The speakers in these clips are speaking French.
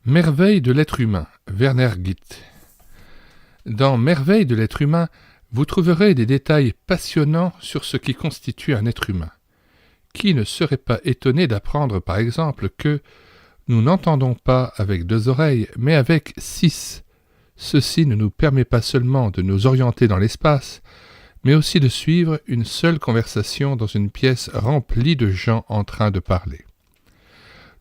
Merveilles de l'être humain, Werner Gitt. Dans Merveilles de l'être humain, vous trouverez des détails passionnants sur ce qui constitue un être humain. Qui ne serait pas étonné d'apprendre, par exemple, que nous n'entendons pas avec 2 oreilles, mais avec 6. Ceci ne nous permet pas seulement de nous orienter dans l'espace, mais aussi de suivre une seule conversation dans une pièce remplie de gens en train de parler.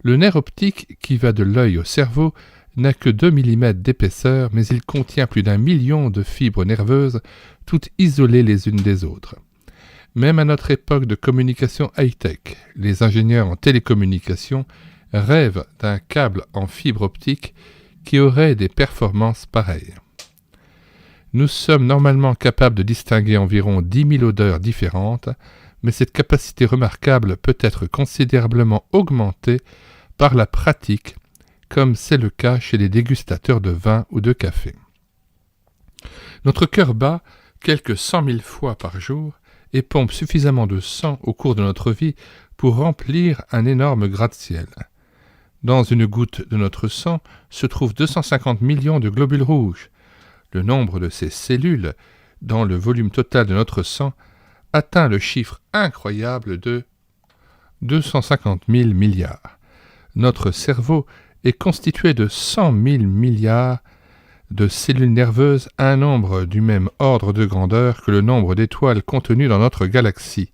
Le nerf optique qui va de l'œil au cerveau n'a que 2 mm d'épaisseur, mais il contient plus d'1 million de fibres nerveuses, toutes isolées les unes des autres. Même à notre époque de communication high-tech, les ingénieurs en télécommunications rêvent d'un câble en fibre optique qui aurait des performances pareilles. Nous sommes normalement capables de distinguer environ 10 000 odeurs différentes, mais cette capacité remarquable peut être considérablement augmentée par la pratique, comme c'est le cas chez les dégustateurs de vin ou de café. Notre cœur bat quelques 100 000 fois par jour et pompe suffisamment de sang au cours de notre vie pour remplir un énorme gratte-ciel. Dans une goutte de notre sang se trouvent 250 millions de globules rouges. Le nombre de ces cellules dans le volume total de notre sang atteint le chiffre incroyable de 250 000 milliards. Notre cerveau est constitué de 100 000 milliards de cellules nerveuses, un nombre du même ordre de grandeur que le nombre d'étoiles contenues dans notre galaxie,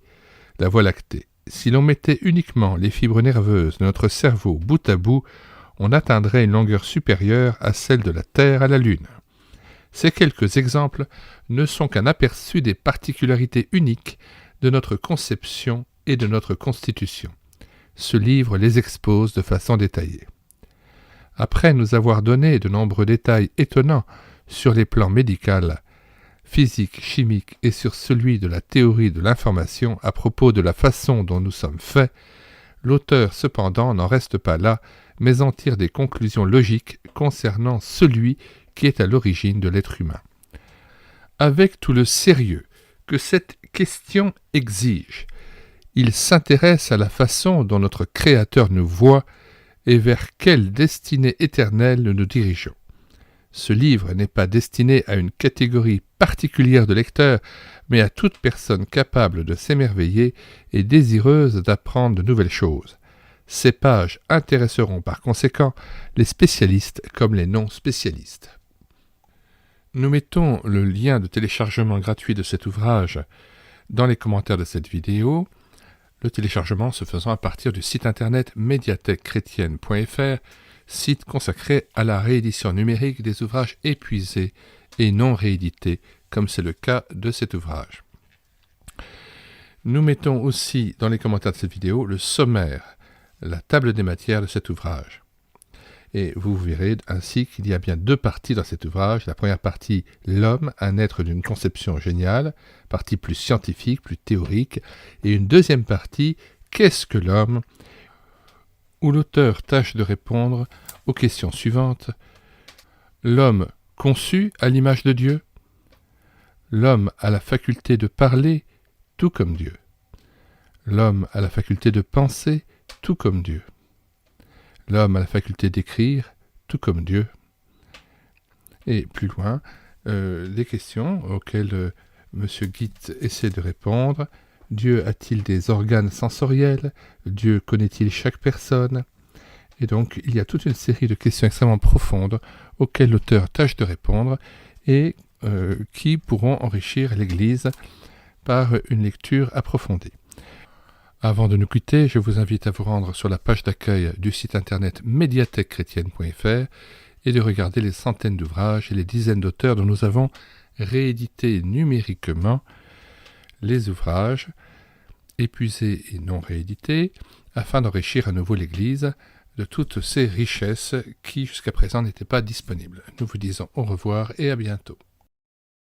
la Voie lactée. Si l'on mettait uniquement les fibres nerveuses de notre cerveau bout à bout, on atteindrait une longueur supérieure à celle de la Terre à la Lune. Ces quelques exemples ne sont qu'un aperçu des particularités uniques de notre conception et de notre constitution. Ce livre les expose de façon détaillée. Après nous avoir donné de nombreux détails étonnants sur les plans médical, physique, chimique et sur celui de la théorie de l'information à propos de la façon dont nous sommes faits, l'auteur cependant n'en reste pas là, mais en tire des conclusions logiques concernant celui qui est à l'origine de l'être humain. Avec tout le sérieux que cette question exige, il s'intéresse à la façon dont notre Créateur nous voit et vers quelle destinée éternelle nous nous dirigeons. Ce livre n'est pas destiné à une catégorie particulière de lecteurs, mais à toute personne capable de s'émerveiller et désireuse d'apprendre de nouvelles choses. Ces pages intéresseront par conséquent les spécialistes comme les non-spécialistes. Nous mettons le lien de téléchargement gratuit de cet ouvrage dans les commentaires de cette vidéo, le téléchargement se faisant à partir du site internet médiathèquechrétienne.fr, site consacré à la réédition numérique des ouvrages épuisés et non réédités, comme c'est le cas de cet ouvrage. Nous mettons aussi dans les commentaires de cette vidéo le sommaire, la table des matières de cet ouvrage. Et vous verrez ainsi qu'il y a bien 2 parties dans cet ouvrage. La première partie, l'homme, un être d'une conception géniale, partie plus scientifique, plus théorique, et une deuxième partie, qu'est-ce que l'homme, où l'auteur tâche de répondre aux questions suivantes. L'homme conçu à l'image de Dieu. L'homme a la faculté de parler, tout comme Dieu. L'homme a la faculté de penser, tout comme Dieu. L'homme a la faculté d'écrire, tout comme Dieu. Et plus loin, les questions auxquelles M. Gitt essaie de répondre. Dieu a-t-il des organes sensoriels? Dieu connaît-il chaque personne? Et donc, il y a toute une série de questions extrêmement profondes auxquelles l'auteur tâche de répondre et qui pourront enrichir l'Église par une lecture approfondie. Avant de nous quitter, je vous invite à vous rendre sur la page d'accueil du site internet médiathèquechrétienne.fr et de regarder les centaines d'ouvrages et les dizaines d'auteurs dont nous avons réédité numériquement les ouvrages, épuisés et non réédités, afin d'enrichir à nouveau l'Église de toutes ces richesses qui jusqu'à présent n'étaient pas disponibles. Nous vous disons au revoir et à bientôt.